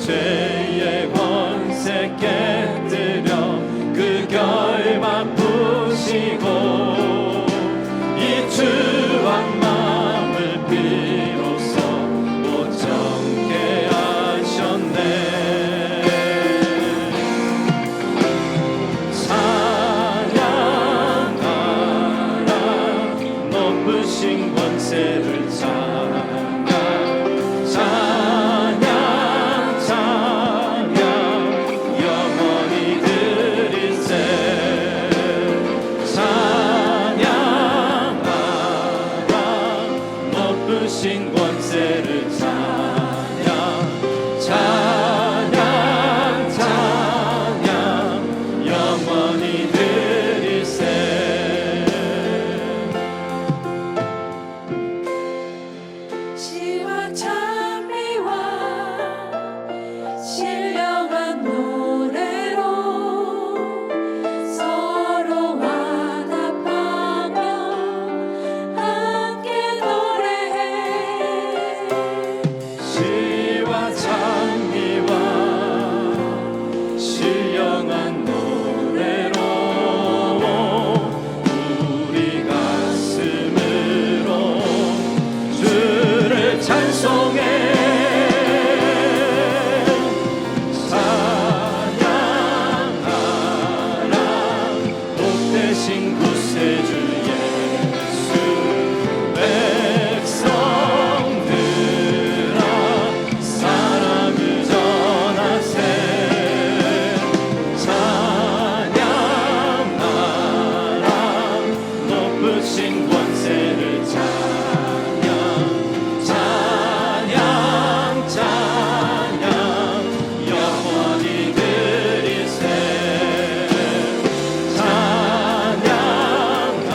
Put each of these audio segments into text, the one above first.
죄의 권세 깨뜨려 그 결박 부시고 이 주한 마음을 비로소 못 정게 하셨네. 찬양하라 높으신 권세를 찬양 찬양 찬양 영원히 드리세. 찬양하라 높으신 권세를 찬양 찬양 찬양 영원히 드리세. 시와 찬미와 신령한 노래로 서로 화답하며 함께 노래해. 시와 찬미와 신령한 노래로 우리 가슴으로 주를 찬송해. 찬양하라 복되신 구세주 예수. 백성들아 사랑을 전하세. 찬양하라 높으신 권세를 찬양 찬양 찬양 영원히 드리세.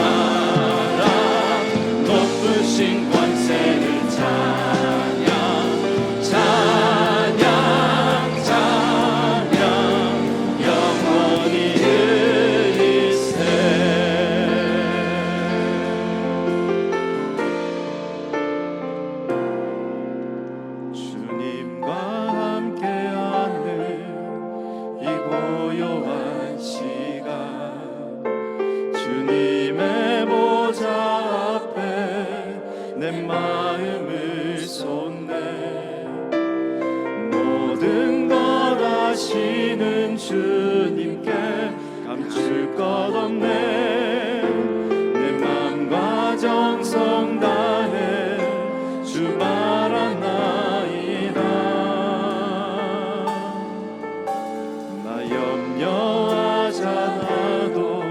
찬양하라 높으신 권세를 찬양 찬양 찬양 영원히 드리세. 주님과 함께하는 이 고요한 시간 주님의 보좌 앞에 내 마음을 쏟네. 모든 것 아시는 주님께 감출 것 없네. 내 맘과 정성 다해 주 바라나이다. 나 염려하지 않아도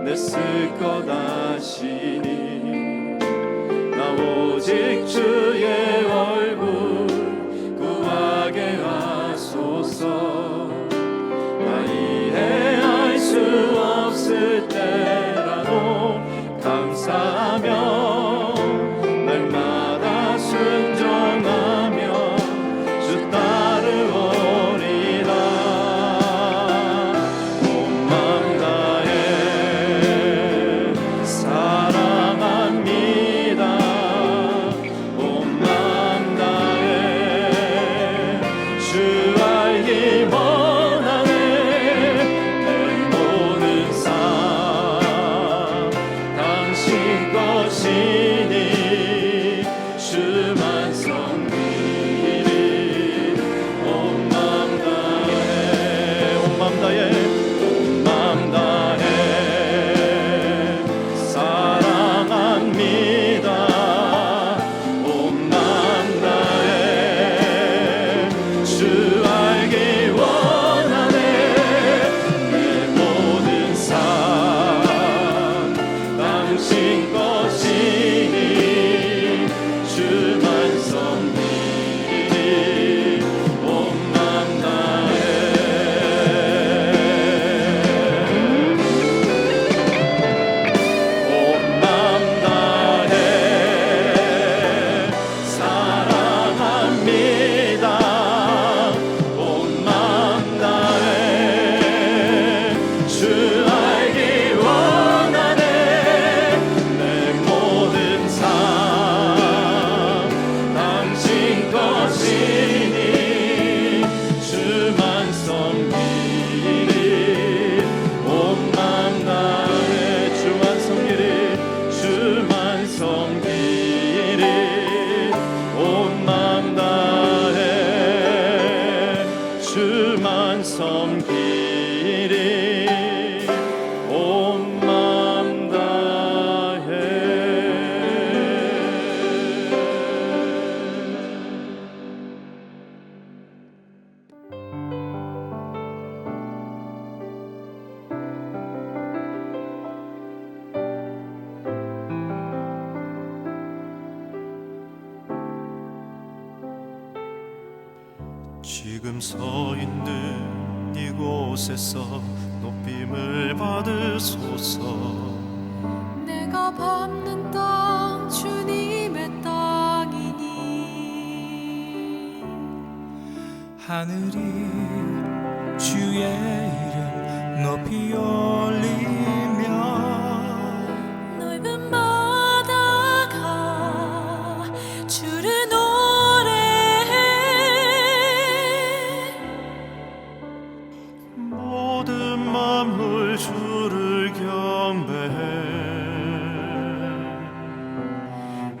내 쓸 것 아시니 나 오직 주의 얼굴 구하게 하소서. 나 이해할 수 없을 때라도 감사하며 날마다 순종하며 주 따르오리라. 온 맘 다해 사랑합니다. 온 맘 다해 주 알기 원하네. 내 모든 삶 주만 섬기리 온 마음 다해. 지금 서 있는 이곳에서 높임을 받으소서. 내가 밟는 땅 주님의 땅이니 하늘이 주의 이름 높이 올리며 넓은 바다가 주를 노래해 모든 만물 주를 경배해.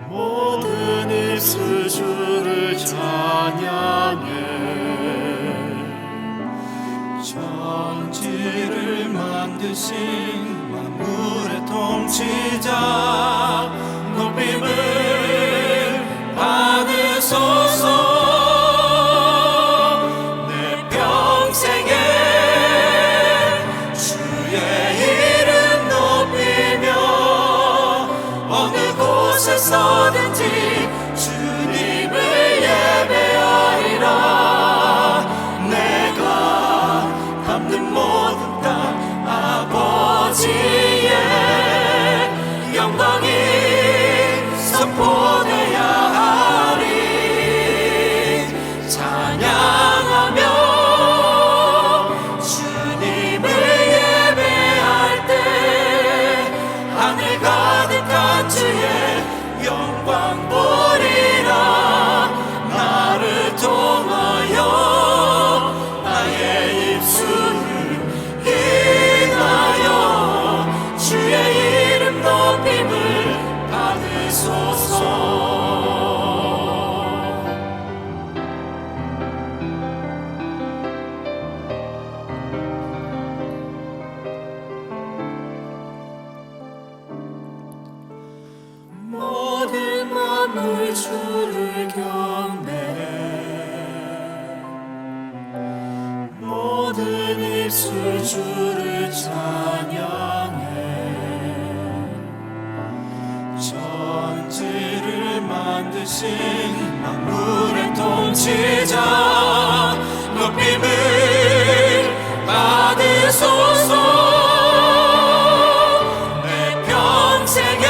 모든 입술 주를 찬양해. 천지를 만드신 만물의 통치자 높임을 받으소서. 내 평생에 주의 이름 높이며 어느 곳에서든지 주님을 예배하리라. 내가 밟는 모든 땅 아버지의 영광이 선포되야 하리. 찬양하며 주님을 예배할 때 하늘 가득한 주의 영광 보리라. 나를 통하여 나의 입술을 인하여 주의 이름 높임을 받으소서. 모든 만물 주를 경배해. 모든 입술 주를 찬양해. 천지를 만드신 만물의 통치자 높임을 받으소서. 내 평생에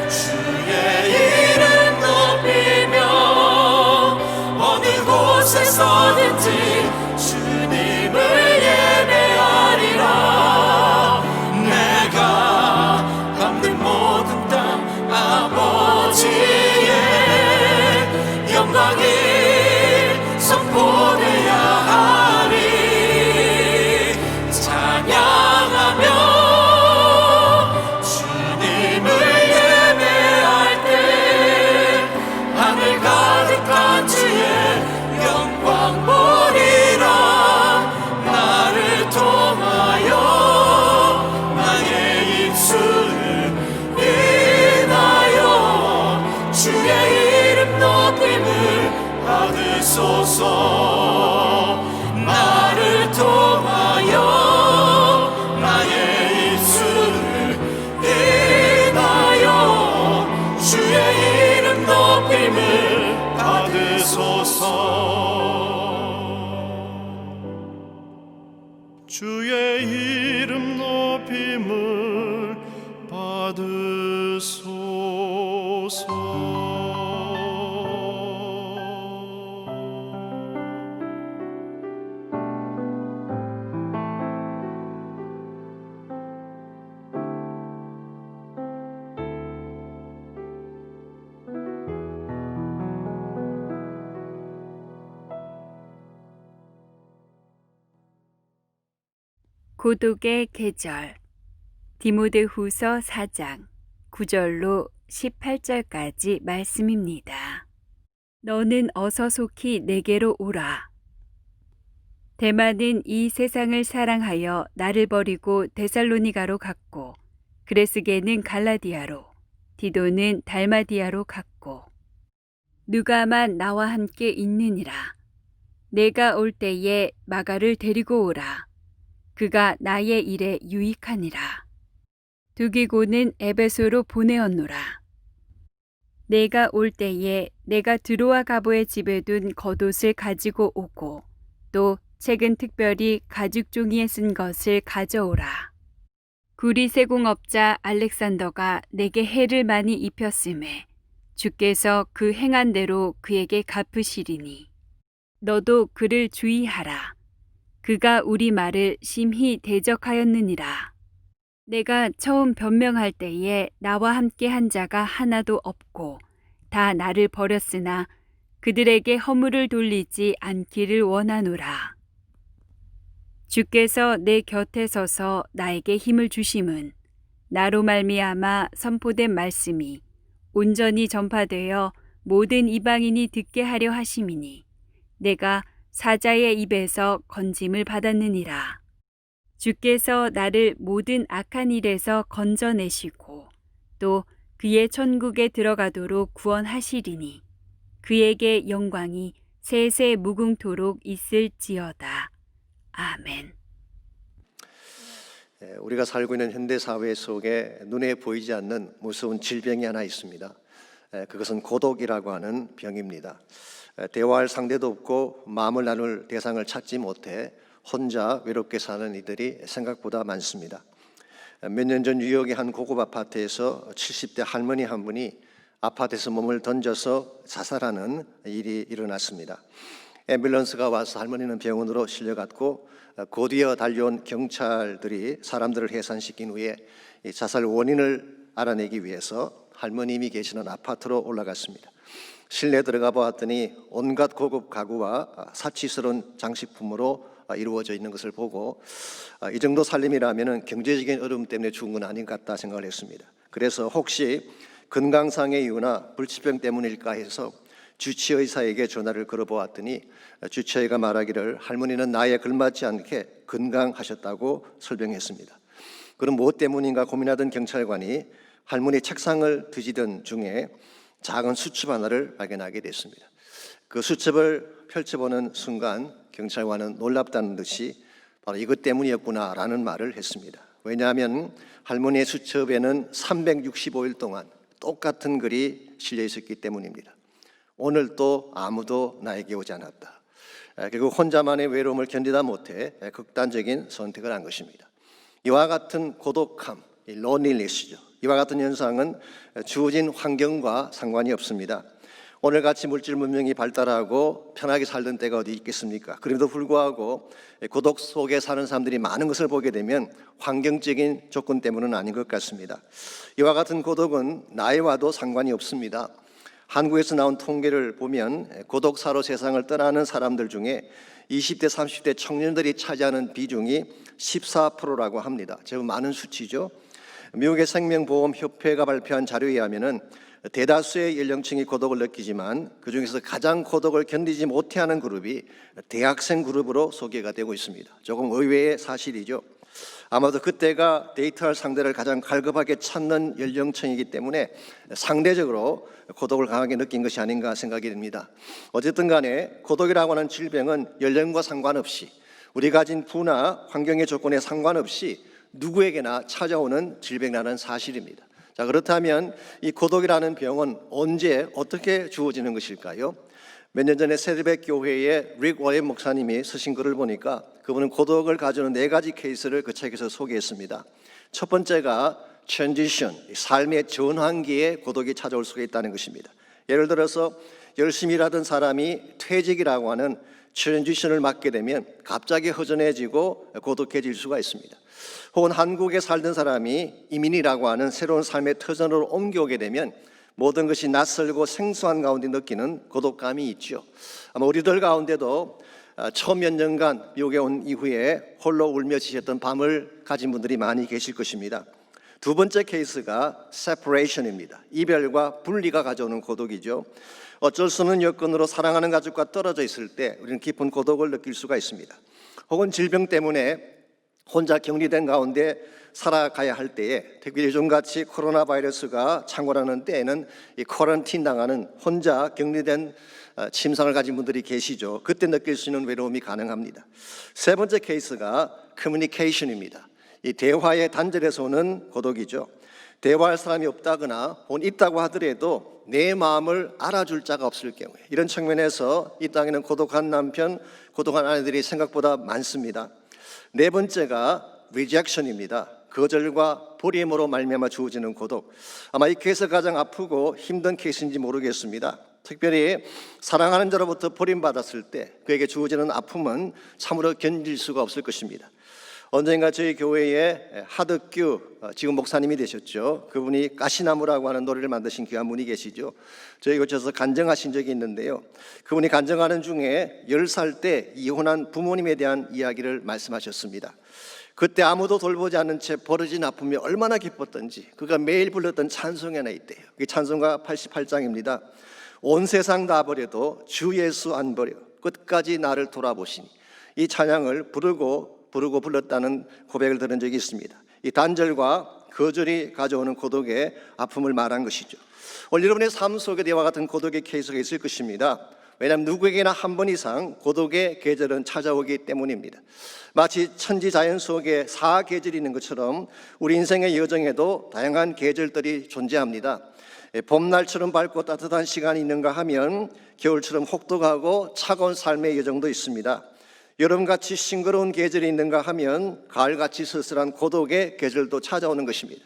주의 이름 높이며 어느 곳에서든지 주님을 예배하리라. 내가 밟는 모든 땅 아버지의 영광이 선포되야 하리. 찬양하며 주님을 예배할 때 하늘 가득한 주의 영광 보리라. 나를 통하여 나의 입술을 인하여 주의 이름 높임을 받으소서. 나를 통하여 나의 입술을 인하여 주의 이름 높임을 받으소서. 주의 이름 높임을 받으소서. 고독의 계절 디모데후서 4장 9절로 18절까지 말씀입니다. 너는 어서 속히 내게로 오라. 데마는 이 세상을 사랑하여 나를 버리고 데살로니가로 갔고, 그레스게는 갈라디아로, 디도는 달마디아로 갔고, 누가만 나와 함께 있느니라. 내가 올 때에 마가를 데리고 오라. 그가 나의 일에 유익하니라. 두기고는 에베소로 보내었노라. 내가 올 때에 내가 드로아 가보의 집에 둔 겉옷을 가지고 오고, 또 책은 특별히 가죽 종이에 쓴 것을 가져오라. 구리 세공업자 알렉산더가 내게 해를 많이 입혔음에 주께서 그 행한 대로 그에게 갚으시리니 너도 그를 주의하라. 그가 우리 말을 심히 대적하였느니라. 내가 처음 변명할 때에 나와 함께 한 자가 하나도 없고 다 나를 버렸으나 그들에게 허물을 돌리지 않기를 원하노라. 주께서 내 곁에 서서 나에게 힘을 주심은 나로 말미암아 선포된 말씀이 온전히 전파되어 모든 이방인이 듣게 하려 하심이니 내가 사자의 입에서 건짐을 받았느니라. 주께서 나를 모든 악한 일에서 건져내시고 또 그의 천국에 들어가도록 구원하시리니 그에게 영광이 세세 무궁토록 있을지어다. 아멘. 우리가 살고 있는 현대 사회 속에 눈에 보이지 않는 무서운 질병이 하나 있습니다. 그것은 고독이라고 하는 병입니다. 대화할 상대도 없고 마음을 나눌 대상을 찾지 못해 혼자 외롭게 사는 이들이 생각보다 많습니다. 몇 년 전 뉴욕의 한 고급 아파트에서 70대 할머니 한 분이 아파트에서 몸을 던져서 자살하는 일이 일어났습니다. 앰뷸런스가 와서 할머니는 병원으로 실려갔고 그 뒤에 달려온 경찰들이 사람들을 해산시킨 후에 이 자살 원인을 알아내기 위해서 할머님이 계시는 아파트로 올라갔습니다. 실내 들어가 보았더니 온갖 고급 가구와 사치스러운 장식품으로 이루어져 있는 것을 보고 이 정도 살림이라면 경제적인 어려움 때문에 죽은 건 아닌 것 같다 생각을 했습니다. 그래서 혹시 건강상의 이유나 불치병 때문일까 해서 주치의사에게 전화를 걸어보았더니 주치의가 말하기를 할머니는 나에 걸맞지 않게 건강하셨다고 설명했습니다. 그럼 무엇 때문인가 고민하던 경찰관이 할머니 책상을 뒤지던 중에 작은 수첩 하나를 발견하게 됐습니다. 그 수첩을 펼쳐보는 순간 경찰관은 놀랍다는 듯이 바로 이것 때문이었구나라는 말을 했습니다. 왜냐하면 할머니의 수첩에는 365일 동안 똑같은 글이 실려 있었기 때문입니다. 오늘 또 아무도 나에게 오지 않았다. 결국 혼자만의 외로움을 견디다 못해 극단적인 선택을 한 것입니다. 이와 같은 고독함, loneliness죠. 이와 같은 현상은 주어진 환경과 상관이 없습니다. 오늘같이 물질 문명이 발달하고 편하게 살던 때가 어디 있겠습니까? 그럼에도 불구하고 고독 속에 사는 사람들이 많은 것을 보게 되면 환경적인 조건 때문은 아닌 것 같습니다. 이와 같은 고독은 나이와도 상관이 없습니다. 한국에서 나온 통계를 보면 고독사로 세상을 떠나는 사람들 중에 20대, 30대 청년들이 차지하는 비중이 14%라고 합니다. 제법 많은 수치죠. 미국의 생명보험협회가 발표한 자료에 의하면 대다수의 연령층이 고독을 느끼지만 그중에서 가장 고독을 견디지 못해하는 그룹이 대학생 그룹으로 소개가 되고 있습니다. 조금 의외의 사실이죠. 아마도 그때가 데이트할 상대를 가장 갈급하게 찾는 연령층이기 때문에 상대적으로 고독을 강하게 느낀 것이 아닌가 생각이 듭니다. 어쨌든 간에 고독이라고 하는 질병은 연령과 상관없이 우리 가진 부나 환경의 조건에 상관없이 누구에게나 찾아오는 질병이라는 사실입니다. 자, 그렇다면 이 고독이라는 병은 언제 어떻게 주어지는 것일까요? 몇 년 전에 세르백 교회의 릭 워렌 목사님이 쓰신 글을 보니까 그분은 고독을 가져오는 4가지 케이스를 그 책에서 소개했습니다. 첫 번째가 transition, 삶의 전환기에 고독이 찾아올 수가 있다는 것입니다. 예를 들어서 열심히 일하던 사람이 퇴직이라고 하는 transition을 맞게 되면 갑자기 허전해지고 고독해질 수가 있습니다. 혹은 한국에 살던 사람이 이민이라고 하는 새로운 삶의 터전으로 옮겨오게 되면 모든 것이 낯설고 생소한 가운데 느끼는 고독감이 있죠. 아마 우리들 가운데도 처음 몇 년간 미국에 온 이후에 홀로 울며 지셨던 밤을 가진 분들이 많이 계실 것입니다. 두 번째 케이스가 separation입니다. 이별과 분리가 가져오는 고독이죠. 어쩔 수 없는 여건으로 사랑하는 가족과 떨어져 있을 때 우리는 깊은 고독을 느낄 수가 있습니다. 혹은 질병 때문에 혼자 격리된 가운데 살아가야 할 때에, 특히 요즘같이 코로나 바이러스가 창궐하는 때에는 이 쿼런틴 당하는 혼자 격리된 침상을 가진 분들이 계시죠. 그때 느낄 수 있는 외로움이 가능합니다. 세 번째 케이스가 커뮤니케이션입니다. 이 대화의 단절에서 오는 고독이죠. 대화할 사람이 없다거나 혹은 있다고 하더라도 내 마음을 알아줄 자가 없을 경우에, 이런 측면에서 이 땅에는 고독한 남편, 고독한 아내들이 생각보다 많습니다. 네 번째가 rejection입니다. 거절과 버림으로 말미암아 주어지는 고독. 아마 이 케이스가 가장 아프고 힘든 케이스인지 모르겠습니다. 특별히 사랑하는 자로부터 버림받았을 때 그에게 주어지는 아픔은 참으로 견딜 수가 없을 것입니다. 언젠가 저희 교회에 하덕규 지금 목사님이 되셨죠. 그분이 가시나무라고 하는 노래를 만드신 귀한 분이 계시죠. 저희 교회에서 간증하신 적이 있는데요. 그분이 간증하는 중에 10살 때 이혼한 부모님에 대한 이야기를 말씀하셨습니다. 그때 아무도 돌보지 않은 채 벌어진 아픔이 얼마나 기뻤던지 그가 매일 불렀던 찬송이 하나 있대요. 그 찬송가 88장입니다. 온 세상 다 버려도 주 예수 안 버려 끝까지 나를 돌아보시니, 이 찬양을 부르고 불렀다는 고백을 들은 적이 있습니다. 이 단절과 거절이 가져오는 고독의 아픔을 말한 것이죠. 오늘 여러분의 삶 속에 이와 같은 고독의 케이스가 있을 것입니다. 왜냐하면 누구에게나 한 번 이상 고독의 계절은 찾아오기 때문입니다. 마치 천지자연 속에 4계절이 있는 것처럼 우리 인생의 여정에도 다양한 계절들이 존재합니다. 봄날처럼 밝고 따뜻한 시간이 있는가 하면 겨울처럼 혹독하고 차가운 삶의 여정도 있습니다. 여름같이 싱그러운 계절이 있는가 하면 가을같이 쓸쓸한 고독의 계절도 찾아오는 것입니다.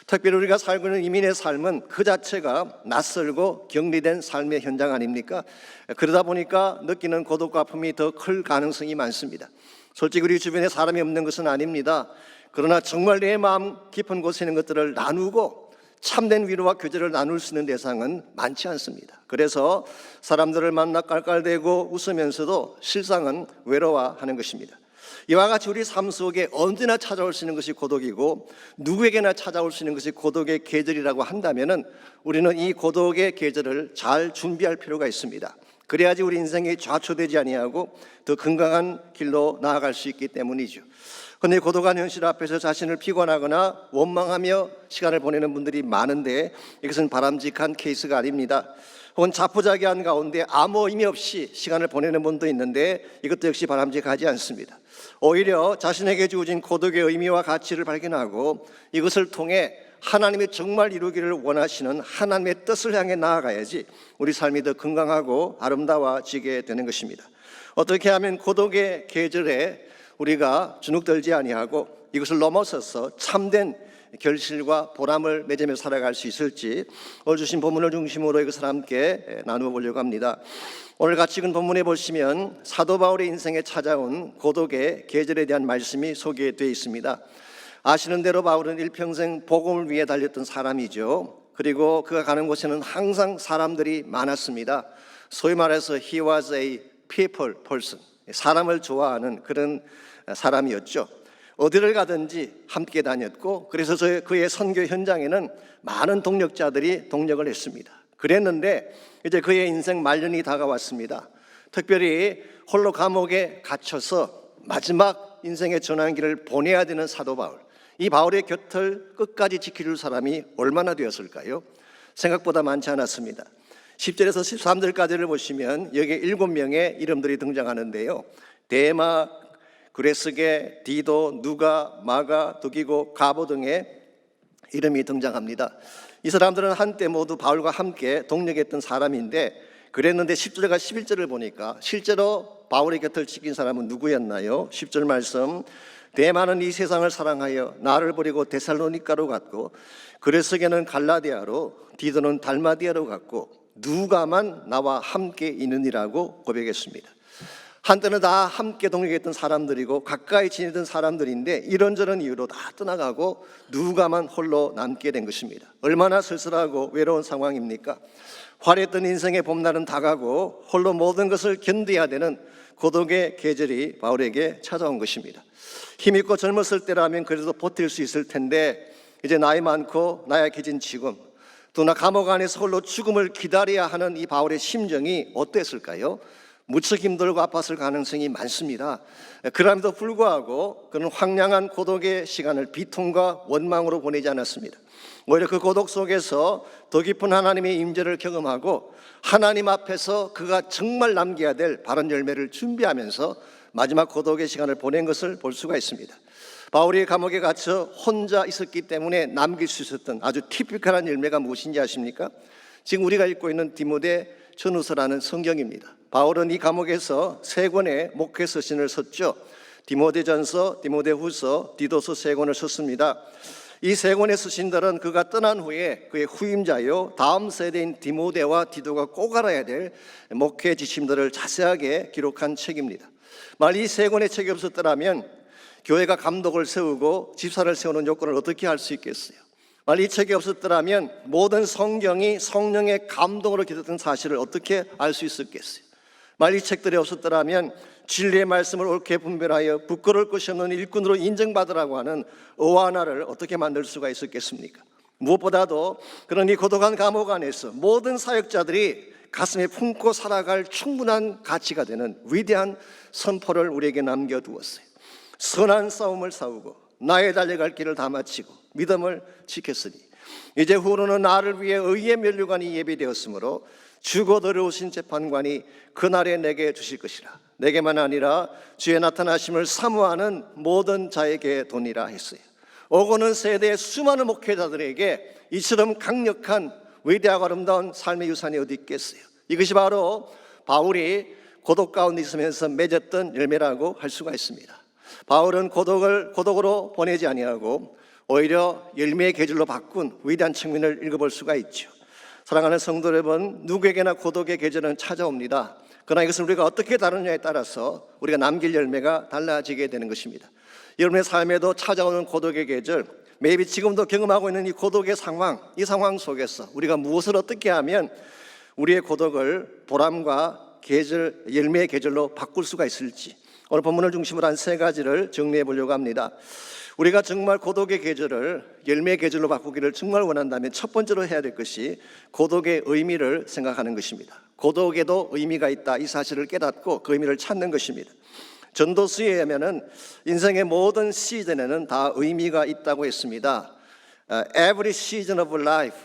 특별히 우리가 살고 있는 이민의 삶은 그 자체가 낯설고 격리된 삶의 현장 아닙니까? 그러다 보니까 느끼는 고독과 아픔이 더 클 가능성이 많습니다. 솔직히 우리 주변에 사람이 없는 것은 아닙니다. 그러나 정말 내 마음 깊은 곳에 있는 것들을 나누고 참된 위로와 교제를 나눌 수 있는 대상은 많지 않습니다. 그래서 사람들을 만나 깔깔대고 웃으면서도 실상은 외로워하는 것입니다. 이와 같이 우리 삶 속에 언제나 찾아올 수 있는 것이 고독이고 누구에게나 찾아올 수 있는 것이 고독의 계절이라고 한다면 우리는 이 고독의 계절을 잘 준비할 필요가 있습니다. 그래야지 우리 인생이 좌초되지 아니하고 더 건강한 길로 나아갈 수 있기 때문이죠. 그런데 고독한 현실 앞에서 자신을 피곤하거나 원망하며 시간을 보내는 분들이 많은데 이것은 바람직한 케이스가 아닙니다. 혹은 자포자기한 가운데 아무 의미 없이 시간을 보내는 분도 있는데 이것도 역시 바람직하지 않습니다. 오히려 자신에게 주어진 고독의 의미와 가치를 발견하고 이것을 통해 하나님이 정말 이루기를 원하시는 하나님의 뜻을 향해 나아가야지 우리 삶이 더 건강하고 아름다워지게 되는 것입니다. 어떻게 하면 고독의 계절에 우리가 주눅들지 아니하고 이것을 넘어서서 참된 결실과 보람을 맺으며 살아갈 수 있을지 오늘 주신 본문을 중심으로 이것을 함께 나누어 보려고 합니다. 오늘 같이 읽은 본문에 보시면 사도 바울의 인생에 찾아온 고독의 계절에 대한 말씀이 소개되어 있습니다. 아시는 대로 바울은 일평생 복음을 위해 달렸던 사람이죠. 그리고 그가 가는 곳에는 항상 사람들이 많았습니다. 소위 말해서 he was a people person, 사람을 좋아하는 그런 사람이었죠. 어디를 가든지 함께 다녔고 그래서 그의 선교 현장에는 많은 동력자들이 동력을 했습니다. 그랬는데 이제 그의 인생 말년이 다가왔습니다. 특별히 홀로 감옥에 갇혀서 마지막 인생의 전환기를 보내야 되는 사도 바울, 이 바울의 곁을 끝까지 지켜줄 사람이 얼마나 되었을까요? 생각보다 많지 않았습니다. 10절에서 13절까지를 보시면 여기에 7명의 이름들이 등장하는데요. 데마, 그레스게, 디도, 누가, 마가, 두기고, 가보 등의 이름이 등장합니다. 이 사람들은 한때 모두 바울과 함께 동력했던 사람인데 그랬는데 10절과 11절을 보니까 실제로 바울의 곁을 지킨 사람은 누구였나요? 10절 말씀, 데마는 이 세상을 사랑하여 나를 버리고 데살로니가로 갔고 그레스게는 갈라디아로, 디도는 달마디아로 갔고 누가만 나와 함께 있느니라고 고백했습니다. 한때는 다 함께 동역했던 사람들이고 가까이 지내던 사람들인데 이런저런 이유로 다 떠나가고 누가만 홀로 남게 된 것입니다. 얼마나 쓸쓸하고 외로운 상황입니까? 화려했던 인생의 봄날은 다가고 홀로 모든 것을 견뎌야 되는 고독의 계절이 바울에게 찾아온 것입니다. 힘있고 젊었을 때라면 그래도 버틸 수 있을 텐데 이제 나이 많고 나약해진 지금 또나 감옥 안에서 홀로 죽음을 기다려야 하는 이 바울의 심정이 어땠을까요? 무척 힘들고 아팠을 가능성이 많습니다. 그럼에도 불구하고 그는 황량한 고독의 시간을 비통과 원망으로 보내지 않았습니다. 오히려 그 고독 속에서 더 깊은 하나님의 임재를 경험하고 하나님 앞에서 그가 정말 남겨야 될 바른 열매를 준비하면서 마지막 고독의 시간을 보낸 것을 볼 수가 있습니다. 바울이 감옥에 갇혀 혼자 있었기 때문에 남길 수 있었던 아주 티피컬한 열매가 무엇인지 아십니까? 지금 우리가 읽고 있는 디모데 전후서라는 성경입니다. 바울은 이 감옥에서 3권의 목회 서신을 썼죠. 디모데전서, 디모데후서, 디도서 3권을 썼습니다. 이 3권의 서신들은 그가 떠난 후에 그의 후임자요 다음 세대인 디모데와 디도가 꼭 알아야 될 목회 지침들을 자세하게 기록한 책입니다. 만약 이 3권의 책이 없었더라면 교회가 감독을 세우고 집사를 세우는 요건을 어떻게 할 수 있겠어요? 만약 이 책이 없었더라면 모든 성경이 성령의 감동으로 기록된 사실을 어떻게 알 수 있었겠어요? 만약 이 책들이 없었더라면 진리의 말씀을 옳게 분별하여 부끄러울 것이 없는 일꾼으로 인정받으라고 하는 어와나를 어떻게 만들 수가 있었겠습니까? 무엇보다도 그런 이 고독한 감옥 안에서 모든 사역자들이 가슴에 품고 살아갈 충분한 가치가 되는 위대한 선포를 우리에게 남겨두었어요. 선한 싸움을 싸우고 나의 달려갈 길을 다 마치고 믿음을 지켰으니 이제 후로는 나를 위해 의의 면류관이 예비되었으므로 주고 어려우신 재판관이 그날에 내게 주실 것이라. 내게만 아니라 주의 나타나심을 사모하는 모든 자에게 도니라 했어요. 오고는 세대의 수많은 목회자들에게 이처럼 강력한 위대하고 아름다운 삶의 유산이 어디 있겠어요? 이것이 바로 바울이 고독 가운데 있으면서 맺었던 열매라고 할 수가 있습니다. 바울은 고독으로 보내지 아니하고 오히려 열매의 계절로 바꾼 위대한 측면을 읽어볼 수가 있죠. 사랑하는 성도 여러분, 누구에게나 고독의 계절은 찾아옵니다. 그러나 이것을 우리가 어떻게 다루느냐에 따라서 우리가 남길 열매가 달라지게 되는 것입니다. 여러분의 삶에도 찾아오는 고독의 계절, maybe 지금도 경험하고 있는 이 고독의 상황, 이 상황 속에서 우리가 무엇을 어떻게 하면 우리의 고독을 보람과 계절, 열매의 계절로 바꿀 수가 있을지 오늘 본문을 중심으로 한 3가지를 정리해 보려고 합니다. 우리가 정말 고독의 계절을 열매의 계절로 바꾸기를 정말 원한다면 첫 번째로 해야 될 것이 고독의 의미를 생각하는 것입니다. 고독에도 의미가 있다, 이 사실을 깨닫고 그 의미를 찾는 것입니다. 전도서에 의하면 인생의 모든 시즌에는 다 의미가 있다고 했습니다. Every season of life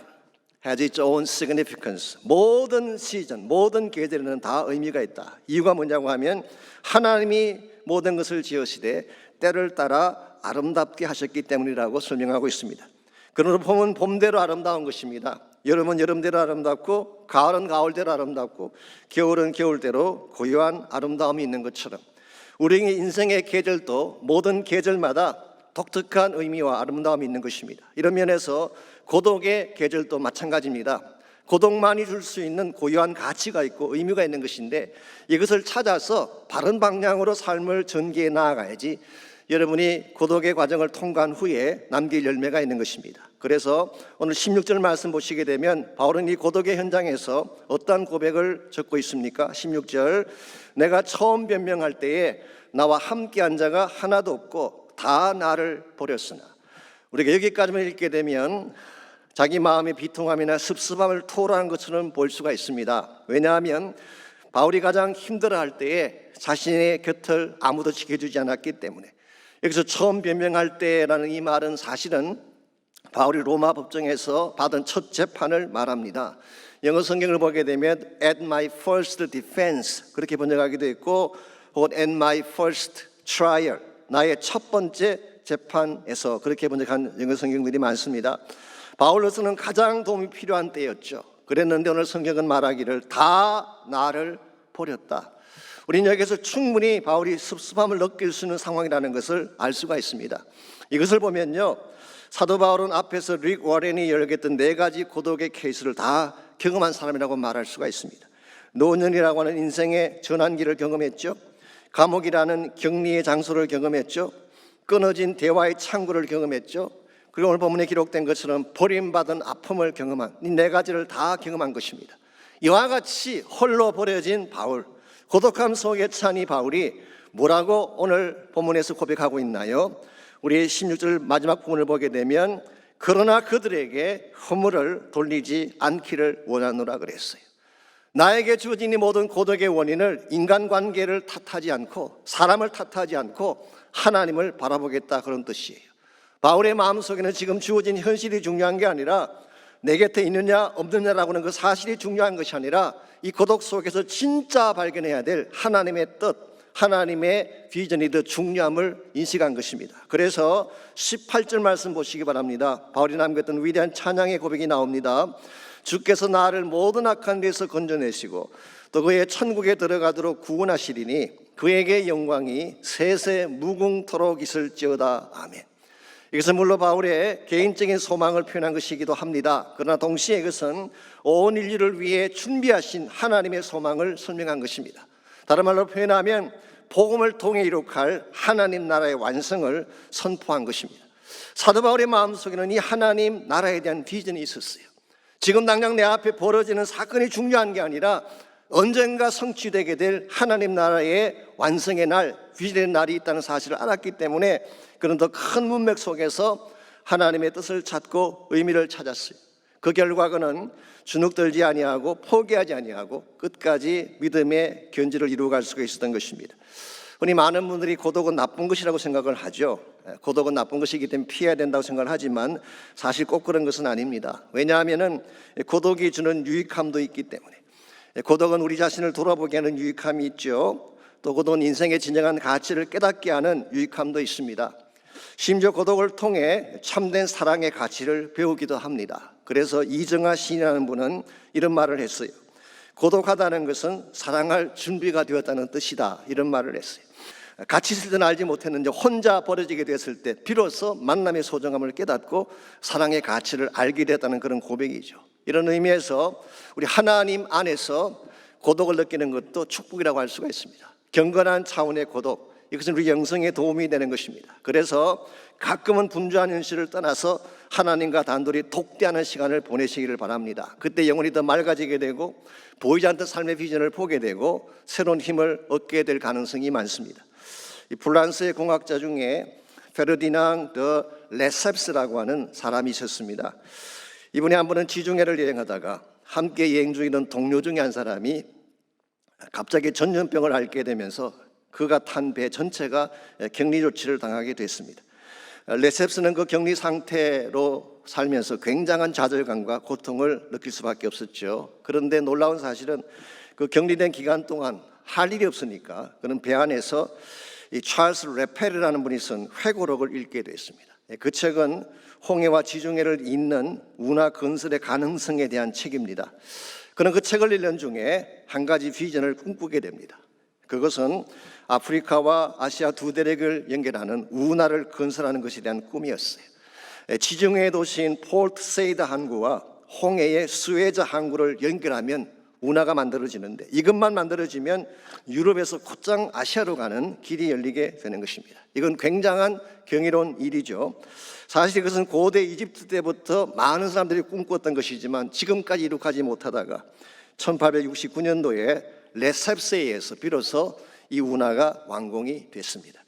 has its own significance. 모든 시즌, 모든 계절에는 다 의미가 있다. 이유가 뭐냐고 하면 하나님이 모든 것을 지으시되 때를 따라 아름답게 하셨기 때문이라고 설명하고 있습니다. 그러므로 봄은 봄대로 아름다운 것입니다. 여름은 여름대로 아름답고 가을은 가을대로 아름답고 겨울은 겨울대로 고유한 아름다움이 있는 것처럼 우리의 인생의 계절도 모든 계절마다 독특한 의미와 아름다움이 있는 것입니다. 이런 면에서 고독의 계절도 마찬가지입니다. 고독만이 줄 수 있는 고유한 가치가 있고 의미가 있는 것인데 이것을 찾아서 바른 방향으로 삶을 전개해 나아가야지 여러분이 고독의 과정을 통과한 후에 남길 열매가 있는 것입니다. 그래서 오늘 16절 말씀 보시게 되면 바울은 이 고독의 현장에서 어떠한 고백을 적고 있습니까? 16절, 내가 처음 변명할 때에 나와 함께한 자가 하나도 없고 다 나를 버렸으나. 우리가 여기까지만 읽게 되면 자기 마음의 비통함이나 습습함을 토로한 것처럼 볼 수가 있습니다. 왜냐하면 바울이 가장 힘들어할 때에 자신의 곁을 아무도 지켜주지 않았기 때문에. 여기서 처음 변명할 때라는 이 말은 사실은 바울이 로마 법정에서 받은 첫 재판을 말합니다. 영어 성경을 보게 되면 at my first defense 그렇게 번역하기도 했고 혹은 at my first trial 나의 첫 번째 재판에서 그렇게 번역한 영어 성경들이 많습니다. 바울로서는 가장 도움이 필요한 때였죠. 그랬는데 오늘 성경은 말하기를 다 나를 버렸다. 우리는 여기서 충분히 바울이 습습함을 느낄 수 있는 상황이라는 것을 알 수가 있습니다. 이것을 보면요, 사도 바울은 앞에서 릭 워렌이 열겠던 4가지 고독의 케이스를 다 경험한 사람이라고 말할 수가 있습니다. 노년이라고 하는 인생의 전환기를 경험했죠. 감옥이라는 격리의 장소를 경험했죠. 끊어진 대화의 창구를 경험했죠. 그리고 오늘 본문에 기록된 것처럼 버림받은 아픔을 경험한 이 4가지를 다 경험한 것입니다. 이와 같이 홀로 버려진 바울, 고독함 속에 찬 이 바울이 뭐라고 오늘 본문에서 고백하고 있나요? 우리 16절 마지막 부분을 보게 되면 그러나 그들에게 허물을 돌리지 않기를 원하노라 그랬어요. 나에게 주어진 이 모든 고독의 원인을 인간관계를 탓하지 않고 사람을 탓하지 않고 하나님을 바라보겠다, 그런 뜻이에요. 바울의 마음속에는 지금 주어진 현실이 중요한 게 아니라 내 곁에 있느냐 없느냐라고 하는 그 사실이 중요한 것이 아니라 이 고독 속에서 진짜 발견해야 될 하나님의 뜻, 하나님의 비전이 더 중요함을 인식한 것입니다. 그래서 18절 말씀 보시기 바랍니다. 바울이 남겼던 위대한 찬양의 고백이 나옵니다. 주께서 나를 모든 악한 데서 건져내시고 또 그의 천국에 들어가도록 구원하시리니 그에게 영광이 세세 무궁토록 있을지어다. 아멘. 이것은 물론 바울의 개인적인 소망을 표현한 것이기도 합니다. 그러나 동시에 이것은 온 인류를 위해 준비하신 하나님의 소망을 설명한 것입니다. 다른 말로 표현하면 복음을 통해 이룩할 하나님 나라의 완성을 선포한 것입니다. 사도 바울의 마음속에는 이 하나님 나라에 대한 비전이 있었어요. 지금 당장 내 앞에 벌어지는 사건이 중요한 게 아니라 언젠가 성취되게 될 하나님 나라의 완성의 날, 비전의 날이 있다는 사실을 알았기 때문에 그는 더 큰 문맥 속에서 하나님의 뜻을 찾고 의미를 찾았어요. 그 결과 그는 주눅들지 아니하고 포기하지 아니하고 끝까지 믿음의 견지를 이루어갈 수가 있었던 것입니다. 흔히 많은 분들이 고독은 나쁜 것이라고 생각을 하죠. 고독은 나쁜 것이기 때문에 피해야 된다고 생각을 하지만 사실 꼭 그런 것은 아닙니다. 왜냐하면 고독이 주는 유익함도 있기 때문에. 고독은 우리 자신을 돌아보게 하는 유익함이 있죠. 또 고독은 인생의 진정한 가치를 깨닫게 하는 유익함도 있습니다. 심지어 고독을 통해 참된 사랑의 가치를 배우기도 합니다. 그래서 이정하 시인이라는 분은 이런 말을 했어요. 고독하다는 것은 사랑할 준비가 되었다는 뜻이다, 이런 말을 했어요. 같이 있을 때는 알지 못했는데 혼자 버려지게 됐을 때 비로소 만남의 소중함을 깨닫고 사랑의 가치를 알게 됐다는 그런 고백이죠. 이런 의미에서 우리 하나님 안에서 고독을 느끼는 것도 축복이라고 할 수가 있습니다. 경건한 차원의 고독, 이것은 우리 영성에 도움이 되는 것입니다. 그래서 가끔은 분주한 현실을 떠나서 하나님과 단둘이 독대하는 시간을 보내시기를 바랍니다. 그때 영혼이 더 맑아지게 되고 보이지 않던 삶의 비전을 보게 되고 새로운 힘을 얻게 될 가능성이 많습니다. 이 프랑스의 공학자 중에 페르디낭 드 레셉스라고 하는 사람이 있었습니다. 이분이 한 번은 지중해를 여행하다가 함께 여행 중이던 동료 중에 한 사람이 갑자기 전염병을 앓게 되면서 그가 탄 배 전체가 격리 조치를 당하게 됐습니다. 레셉스는 그 격리 상태로 살면서 굉장한 좌절감과 고통을 느낄 수밖에 없었죠. 그런데 놀라운 사실은 그 격리된 기간 동안 할 일이 없으니까 그는 배 안에서 이 찰스 레펠이라는 분이 쓴 회고록을 읽게 됐습니다. 그 책은 홍해와 지중해를 잇는 운하 건설의 가능성에 대한 책입니다. 그는 그 책을 읽는 중에 한 가지 비전을 꿈꾸게 됩니다. 그것은 아프리카와 아시아 두 대륙을 연결하는 운하를 건설하는 것에 대한 꿈이었어요. 지중해 도시인 폴트 세이드 항구와 홍해의 수에즈 항구를 연결하면 운하가 만들어지는데 이것만 만들어지면 유럽에서 곧장 아시아로 가는 길이 열리게 되는 것입니다. 이건 굉장한 경이로운 일이죠. 사실 이것은 고대 이집트 때부터 많은 사람들이 꿈꿨던 것이지만 지금까지 이룩하지 못하다가 1869년도에 레셉스에 의해서 비로소 이 운하가 완공이 됐습니다.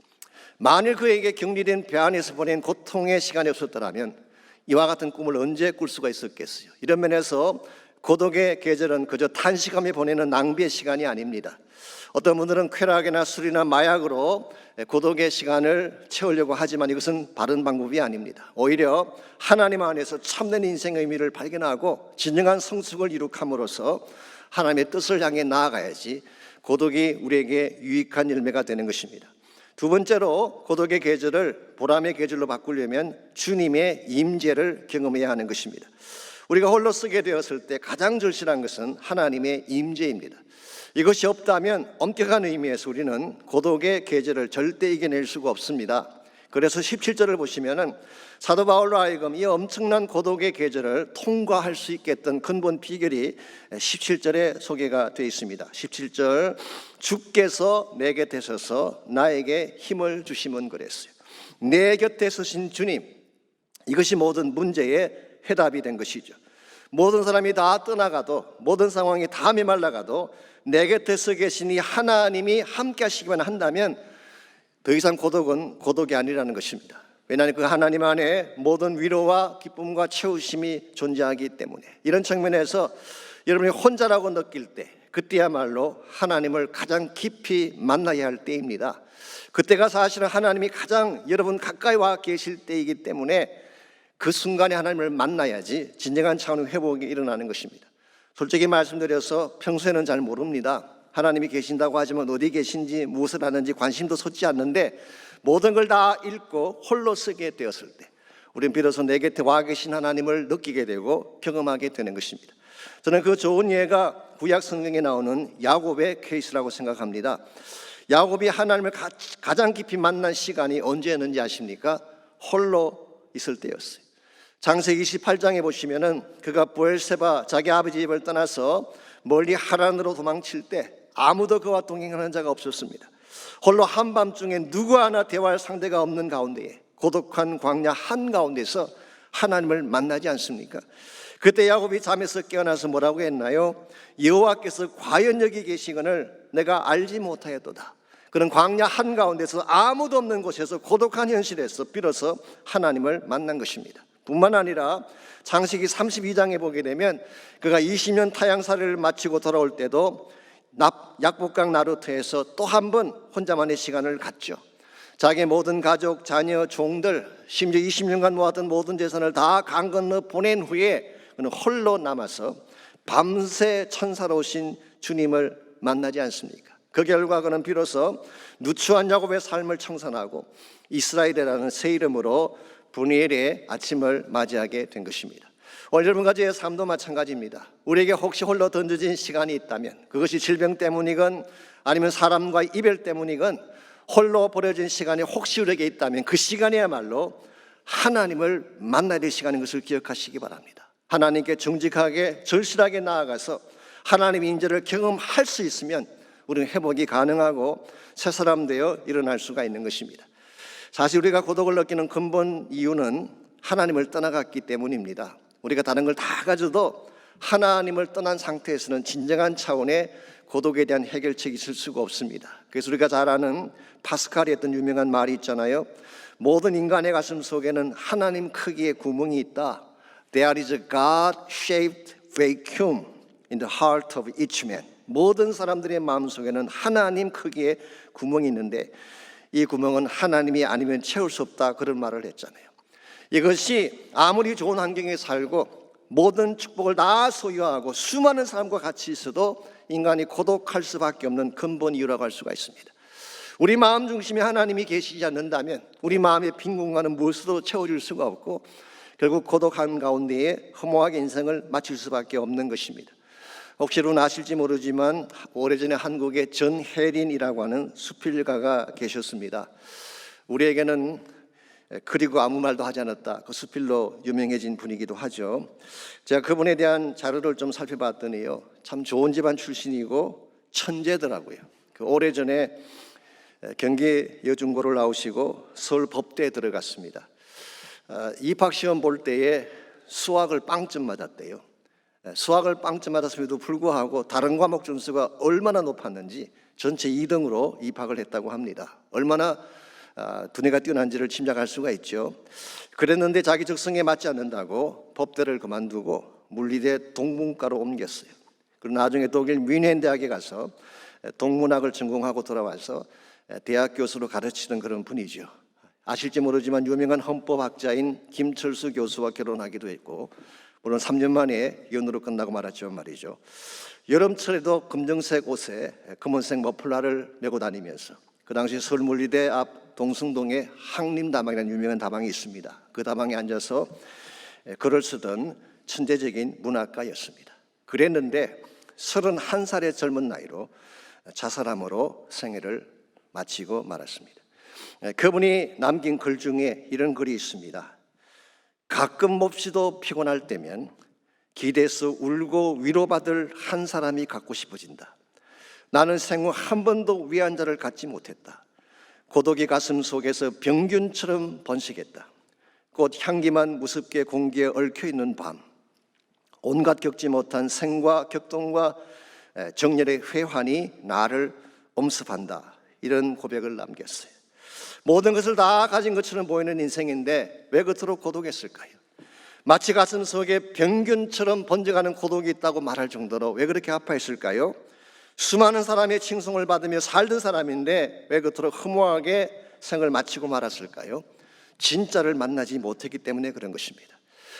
만일 그에게 격리된 배 안에서 보낸 고통의 시간이 없었더라면 이와 같은 꿈을 언제 꿀 수가 있었겠어요. 이런 면에서 고독의 계절은 그저 탄식하며 보내는 낭비의 시간이 아닙니다. 어떤 분들은 쾌락이나 술이나 마약으로 고독의 시간을 채우려고 하지만 이것은 바른 방법이 아닙니다. 오히려 하나님 안에서 참된 인생의 의미를 발견하고 진정한 성숙을 이룩함으로써 하나님의 뜻을 향해 나아가야지 고독이 우리에게 유익한 열매가 되는 것입니다. 두 번째로 고독의 계절을 보람의 계절로 바꾸려면 주님의 임재를 경험해야 하는 것입니다. 우리가 홀로 쓰게 되었을 때 가장 절실한 것은 하나님의 임재입니다. 이것이 없다면 엄격한 의미에서 우리는 고독의 계절을 절대 이겨낼 수가 없습니다. 그래서 17절을 보시면은 사도 바울로 하여금 이 엄청난 고독의 계절을 통과할 수 있게 했던 근본 비결이 17절에 소개가 되어 있습니다. 17절, 주께서 내 곁에 서서 나에게 힘을 주심은 그랬어요. 내 곁에 서신 주님, 이것이 모든 문제의 해답이 된 것이죠. 모든 사람이 다 떠나가도 모든 상황이 다 메말라가도 내 곁에 서 계신 이 하나님이 함께 하시기만 한다면 더 이상 고독은 고독이 아니라는 것입니다. 왜냐하면 그 하나님 안에 모든 위로와 기쁨과 채우심이 존재하기 때문에 이런 측면에서 여러분이 혼자라고 느낄 때 그때야말로 하나님을 가장 깊이 만나야 할 때입니다. 그때가 사실은 하나님이 가장 여러분 가까이 와 계실 때이기 때문에 그 순간에 하나님을 만나야지 진정한 차원의 회복이 일어나는 것입니다. 솔직히 말씀드려서 평소에는 잘 모릅니다. 하나님이 계신다고 하지만 어디 계신지 무엇을 하는지 관심도 솟지 않는데 모든 걸 다 읽고 홀로 쓰게 되었을 때 우리는 비로소 내 곁에 와 계신 하나님을 느끼게 되고 경험하게 되는 것입니다. 저는 그 좋은 예가 구약 성경에 나오는 야곱의 케이스라고 생각합니다. 야곱이 하나님을 가장 깊이 만난 시간이 언제였는지 아십니까? 홀로 있을 때였어요. 창세기 28장에 보시면은 그가 브엘세바 자기 아버지 집을 떠나서 멀리 하란으로 도망칠 때 아무도 그와 동행하는 자가 없었습니다. 홀로 한밤중에 누구 하나 대화할 상대가 없는 가운데에 고독한 광야 한가운데서 하나님을 만나지 않습니까? 그때 야곱이 잠에서 깨어나서 뭐라고 했나요? 여호와께서 과연 여기 계시거늘 내가 알지 못하였도다. 그런 광야 한가운데서 아무도 없는 곳에서 고독한 현실에서 비로소 하나님을 만난 것입니다. 뿐만 아니라 창세기 32장에 보게 되면 그가 20년 타향살이를 마치고 돌아올 때도 약복강 나루터에서 또 한 번 혼자만의 시간을 갖죠. 자기의 모든 가족, 자녀, 종들, 심지어 20년간 모았던 모든 재산을 다 강 건너 보낸 후에 그는 홀로 남아서 밤새 천사로 오신 주님을 만나지 않습니까? 그 결과 그는 비로소 누추한 야곱의 삶을 청산하고 이스라엘이라는 새 이름으로 분이엘의 아침을 맞이하게 된 것입니다. 오늘 여러분과 저의 삶도 마찬가지입니다. 우리에게 혹시 홀로 던져진 시간이 있다면 그것이 질병 때문이건 아니면 사람과의 이별 때문이건 홀로 버려진 시간이 혹시 우리에게 있다면 그 시간이야말로 하나님을 만나야 될 시간인 것을 기억하시기 바랍니다. 하나님께 정직하게 절실하게 나아가서 하나님의 인재를 경험할 수 있으면 우리는 회복이 가능하고 새 사람 되어 일어날 수가 있는 것입니다. 사실 우리가 고독을 느끼는 근본 이유는 하나님을 떠나갔기 때문입니다. 우리가 다른 걸 다 가져도 하나님을 떠난 상태에서는 진정한 차원의 고독에 대한 해결책이 있을 수가 없습니다. 그래서 우리가 잘 아는 파스칼이 했던 유명한 말이 있잖아요. 모든 인간의 가슴 속에는 하나님 크기의 구멍이 있다. There is a God-shaped vacuum in the heart of each man. 모든 사람들의 마음속에는 하나님 크기의 구멍이 있는데 이 구멍은 하나님이 아니면 채울 수 없다, 그런 말을 했잖아요. 이것이 아무리 좋은 환경에 살고 모든 축복을 다 소유하고 수많은 사람과 같이 있어도 인간이 고독할 수밖에 없는 근본 이유라고 할 수가 있습니다. 우리 마음 중심에 하나님이 계시지 않는다면 우리 마음의 빈 공간은 무엇으로 채워질 수가 없고 결국 고독한 가운데에 허무하게 인생을 마칠 수밖에 없는 것입니다. 혹시 여러분 아실지 모르지만 오래전에 한국에 전혜린이라고 하는 수필가가 계셨습니다. 우리에게는 그리고 아무 말도 하지 않았다, 그 수필로 유명해진 분이기도 하죠. 제가 그분에 대한 자료를 좀 살펴봤더니요, 참 좋은 집안 출신이고 천재더라고요. 그 오래전에 경기 여중고를 나오시고 서울 법대에 들어갔습니다. 입학시험 볼 때에 수학을 빵점 맞았대요. 수학을 빵점 맞았음에도 불구하고 다른 과목 점수가 얼마나 높았는지 전체 2등으로 입학을 했다고 합니다. 얼마나 두뇌가 뛰어난지를 짐작할 수가 있죠. 그랬는데 자기 적성에 맞지 않는다고 법대를 그만두고 물리대 동문과로 옮겼어요. 그리고 나중에 독일 뮌헨 대학에 가서 동문학을 전공하고 돌아와서 대학 교수로 가르치는 그런 분이죠. 아실지 모르지만 유명한 헌법학자인 김철수 교수와 결혼하기도 했고, 물론 3년 만에 연으로 끝나고 말았지만 말이죠. 여름철에도 검정색 옷에 검은색 머플러를 메고 다니면서 그 당시 서울물리대 앞 동승동에 항림다방이라는 유명한 다방이 있습니다. 그 다방에 앉아서 글을 쓰던 천재적인 문학가였습니다. 그랬는데 31살의 젊은 나이로 자살함으로 생애를 마치고 말았습니다. 그분이 남긴 글 중에 이런 글이 있습니다. 가끔 몹시도 피곤할 때면 기대서 울고 위로받을 한 사람이 갖고 싶어진다. 나는 생후 한 번도 위한 자를 갖지 못했다. 고독의 가슴 속에서 병균처럼 번식했다. 꽃 향기만 무섭게 공기에 얽혀있는 밤, 온갖 겪지 못한 생과 격동과 정열의 회환이 나를 엄습한다. 이런 고백을 남겼어요. 모든 것을 다 가진 것처럼 보이는 인생인데 왜 그토록 고독했을까요? 마치 가슴 속에 병균처럼 번져가는 고독이 있다고 말할 정도로 왜 그렇게 아파했을까요? 수많은 사람의 칭송을 받으며 살던 사람인데 왜 그토록 허무하게 생을 마치고 말았을까요? 진짜를 만나지 못했기 때문에 그런 것입니다.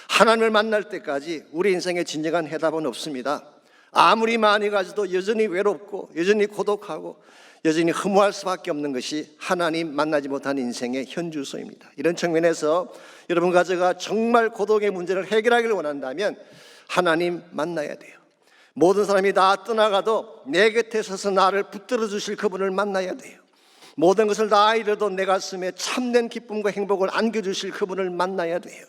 하나님을 만날 때까지 우리 인생에 진정한 해답은 없습니다. 아무리 많이 가져도 여전히 외롭고 여전히 고독하고 여전히 허무할 수밖에 없는 것이 하나님 만나지 못한 인생의 현주소입니다. 이런 측면에서 여러분과 제가 정말 고독의 문제를 해결하기를 원한다면 하나님 만나야 돼요. 모든 사람이 다 떠나가도 내 곁에 서서 나를 붙들어 주실 그분을 만나야 돼요. 모든 것을 다 잃어도 내 가슴에 참된 기쁨과 행복을 안겨주실 그분을 만나야 돼요.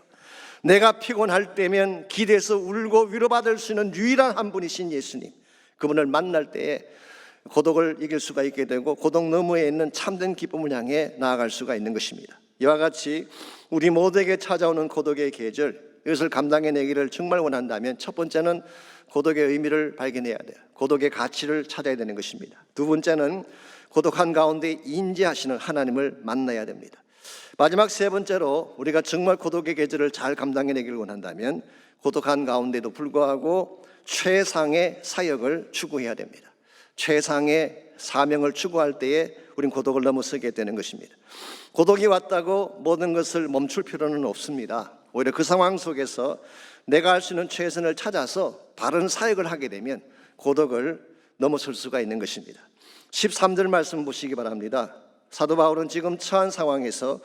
내가 피곤할 때면 기대서 울고 위로받을 수 있는 유일한 한 분이신 예수님, 그분을 만날 때에 고독을 이길 수가 있게 되고 고독 너머에 있는 참된 기쁨을 향해 나아갈 수가 있는 것입니다. 이와 같이 우리 모두에게 찾아오는 고독의 계절, 이것을 감당해내기를 정말 원한다면 첫 번째는 고독의 의미를 발견해야 돼요. 고독의 가치를 찾아야 되는 것입니다. 두 번째는 고독한 가운데 인지하시는 하나님을 만나야 됩니다. 마지막 세 번째로 우리가 정말 고독의 계절을 잘 감당해내기를 원한다면 고독한 가운데도 불구하고 최상의 사역을 추구해야 됩니다. 최상의 사명을 추구할 때에 우린 고독을 넘어서게 되는 것입니다. 고독이 왔다고 모든 것을 멈출 필요는 없습니다. 오히려 그 상황 속에서 내가 할 수 있는 최선을 찾아서 바른 사역을 하게 되면 고독을 넘어설 수가 있는 것입니다. 13절 말씀 보시기 바랍니다. 사도 바울은 지금 처한 상황에서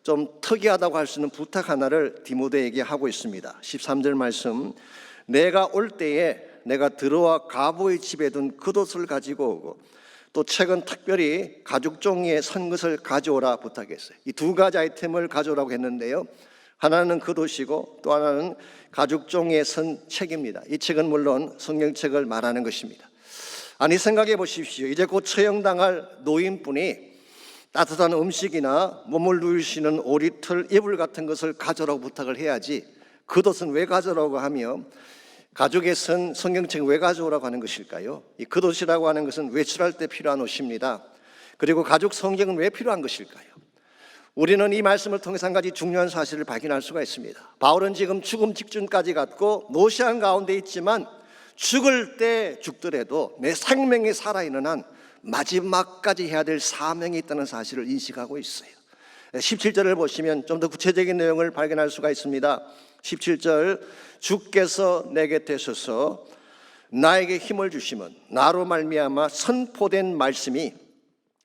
좀 특이하다고 할 수 있는 부탁 하나를 디모데에게 하고 있습니다. 13절 말씀, 내가 올 때에 내가 들어와 가보의 집에 둔 겉옷을 가지고 오고 또 최근 특별히 가죽 종이에 선 것을 가져오라 부탁했어요. 이 두 가지 아이템을 가져오라고 했는데요, 하나는 겉옷이고 또 하나는 가죽 종이에 선 책입니다. 이 책은 물론 성경책을 말하는 것입니다. 아니, 생각해 보십시오. 이제 곧 처형당할 노인분이 따뜻한 음식이나 몸을 누일 수 있는 오리털, 이불 같은 것을 가져오라고 부탁을 해야지 겉옷은 왜 가져오라고 하며 가죽에 선 성경책을 왜 가져오라고 하는 것일까요? 이 겉옷이라고 하는 것은 외출할 때 필요한 옷입니다. 그리고 가죽 성경은 왜 필요한 것일까요? 우리는 이 말씀을 통해서 한 가지 중요한 사실을 발견할 수가 있습니다. 바울은 지금 죽음 직전까지 갔고 노시한 가운데 있지만 죽을 때 죽더라도 내 생명이 살아있는 한 마지막까지 해야 될 사명이 있다는 사실을 인식하고 있어요. 17절을 보시면 좀 더 구체적인 내용을 발견할 수가 있습니다. 17절, 주께서 내 곁에 서서 나에게 힘을 주시면 나로 말미암아 선포된 말씀이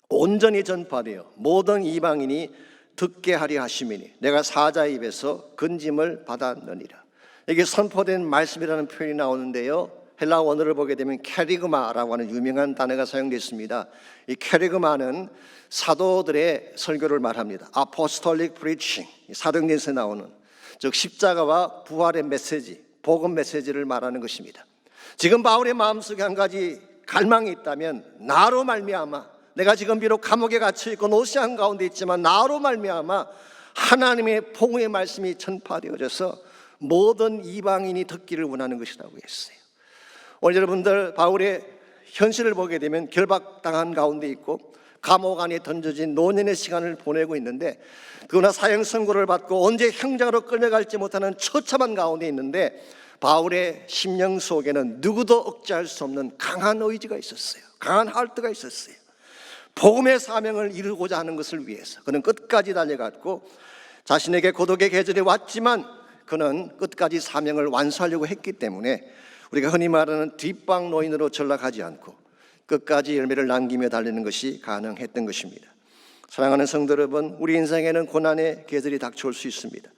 온전히 전파되어 모든 이방인이 듣게 하려 하심이니 내가 사자의 입에서 건짐을 받았느니라. 이게 선포된 말씀이라는 표현이 나오는데요, 헬라 원어를 보게 되면 캐리그마라고 하는 유명한 단어가 사용되어 있습니다. 이 캐리그마는 사도들의 설교를 말합니다. 아포스톨릭 프리칭, 사도행전에서 나오는, 즉 십자가와 부활의 메시지, 복음 메시지를 말하는 것입니다. 지금 바울의 마음속에 한 가지 갈망이 있다면 나로 말미암아, 내가 지금 비록 감옥에 갇혀 있고 노시한 가운데 있지만 나로 말미암아 하나님의 복음의 말씀이 전파되어져서 모든 이방인이 듣기를 원하는 것이라고 했어요. 오늘 여러분들 바울의 현실을 보게 되면 결박당한 가운데 있고 감옥 안에 던져진 노년의 시간을 보내고 있는데, 그러나 사형 선고를 받고 언제 형장으로 끌려갈지 못하는 처참한 가운데 있는데 바울의 심령 속에는 누구도 억제할 수 없는 강한 의지가 있었어요. 강한 하트가 있었어요. 복음의 사명을 이루고자 하는 것을 위해서 그는 끝까지 달려갔고, 자신에게 고독의 계절이 왔지만 그는 끝까지 사명을 완수하려고 했기 때문에 우리가 흔히 말하는 뒷방 노인으로 전락하지 않고 끝까지 열매를 남기며 달리는 것이 가능했던 것입니다. 사랑하는 성도 여러분, 우리 인생에는 고난의 계절이 닥쳐올 수 있습니다.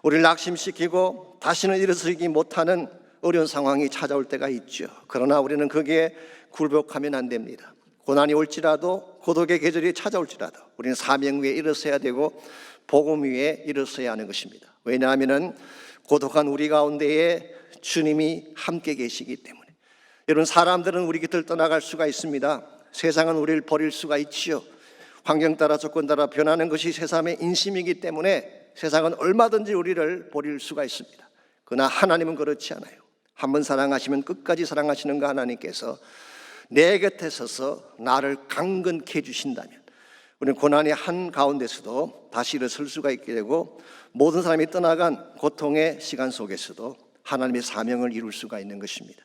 우리를 낙심시키고 다시는 일어서지 못하는 어려운 상황이 찾아올 때가 있죠. 그러나 우리는 거기에 굴복하면 안 됩니다. 고난이 올지라도, 고독의 계절이 찾아올지라도 우리는 사명 위에 일어서야 되고 복음 위에 일어서야 하는 것입니다. 왜냐하면 고독한 우리 가운데에 주님이 함께 계시기 때문에. 여러분, 사람들은 우리 곁을 떠나갈 수가 있습니다. 세상은 우리를 버릴 수가 있지요. 환경 따라 조건 따라 변하는 것이 세상의 인심이기 때문에 세상은 얼마든지 우리를 버릴 수가 있습니다. 그러나 하나님은 그렇지 않아요. 한번 사랑하시면 끝까지 사랑하시는 그 하나님께서 내 곁에 서서 나를 강건케 해주신다면 우리는 고난의 한 가운데서도 다시 일어설 수가 있게 되고 모든 사람이 떠나간 고통의 시간 속에서도 하나님의 사명을 이룰 수가 있는 것입니다.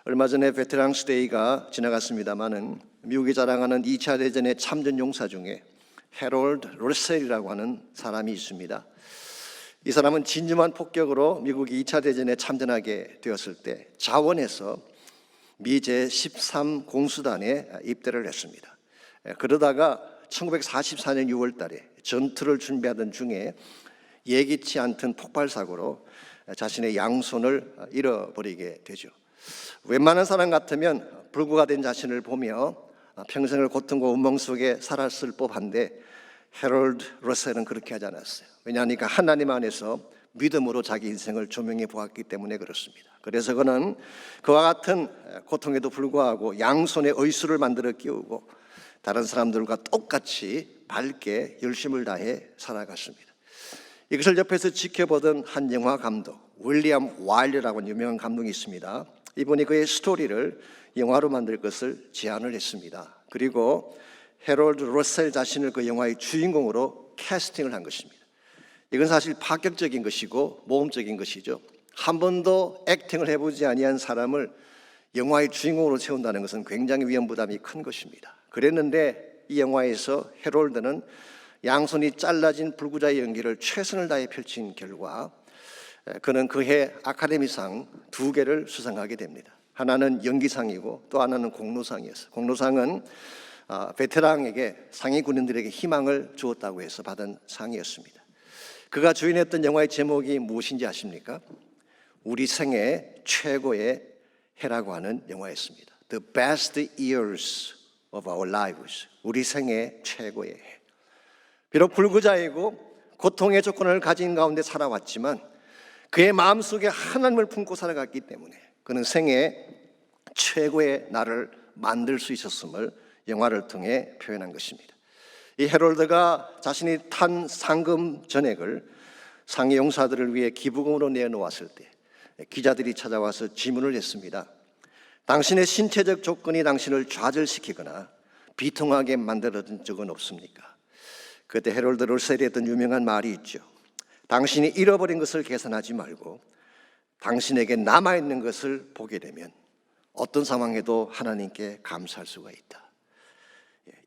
얼마 전에 베테랑스 데이가 지나갔습니다마는 미국이 자랑하는 2차 대전의 참전 용사 중에 해롤드 러셀이라고 하는 사람이 있습니다. 이 사람은 진주만 폭격으로 미국이 2차 대전에 참전하게 되었을 때 자원에서 미 제13 공수단에 입대를 했습니다. 그러다가 1944년 6월 달에 전투를 준비하던 중에 예기치 않던 폭발 사고로 자신의 양손을 잃어버리게 되죠. 웬만한 사람 같으면 불구가 된 자신을 보며 평생을 고통과 운명 속에 살았을 법한데 해롤드 러셀은 그렇게 하지 않았어요. 왜냐하니까 하나님 안에서 믿음으로 자기 인생을 조명해 보았기 때문에 그렇습니다. 그래서 그는 그와 같은 고통에도 불구하고 양손에 의수를 만들어 끼우고 다른 사람들과 똑같이 밝게 열심을 다해 살아갔습니다. 이것을 옆에서 지켜보던 한 영화 감독 윌리엄 와일드라고 하는 유명한 감독이 있습니다. 이분이 그의 스토리를 영화로 만들 것을 제안을 했습니다. 그리고 해롤드 러셀 자신을 그 영화의 주인공으로 캐스팅을 한 것입니다. 이건 사실 파격적인 것이고 모험적인 것이죠. 한 번도 액팅을 해보지 아니한 사람을 영화의 주인공으로 세운다는 것은 굉장히 위험 부담이 큰 것입니다. 그랬는데 이 영화에서 해롤드는 양손이 잘라진 불구자의 연기를 최선을 다해 펼친 결과 그는 그해 아카데미상 2개를 수상하게 됩니다. 하나는 연기상이고 또 하나는 공로상이었어요. 공로상은 베테랑에게 상위 군인들에게 희망을 주었다고 해서 받은 상이었습니다. 그가 주연했던 영화의 제목이 무엇인지 아십니까? 우리 생애 최고의 해라고 하는 영화였습니다. The best years of our lives. 우리 생애 최고의 해. 비록 불구자이고 고통의 조건을 가진 가운데 살아왔지만 그의 마음속에 하나님을 품고 살아갔기 때문에 그는 생애 최고의 날을 만들 수 있었음을 영화를 통해 표현한 것입니다. 이 해롤드가 자신이 탄 상금 전액을 상해 용사들을 위해 기부금으로 내놓았을 때 기자들이 찾아와서 질문을 했습니다. 당신의 신체적 조건이 당신을 좌절시키거나 비통하게 만들어준 적은 없습니까? 그때 해롤드 러셀이 했던 유명한 말이 있죠. 당신이 잃어버린 것을 계산하지 말고 당신에게 남아있는 것을 보게 되면 어떤 상황에도 하나님께 감사할 수가 있다.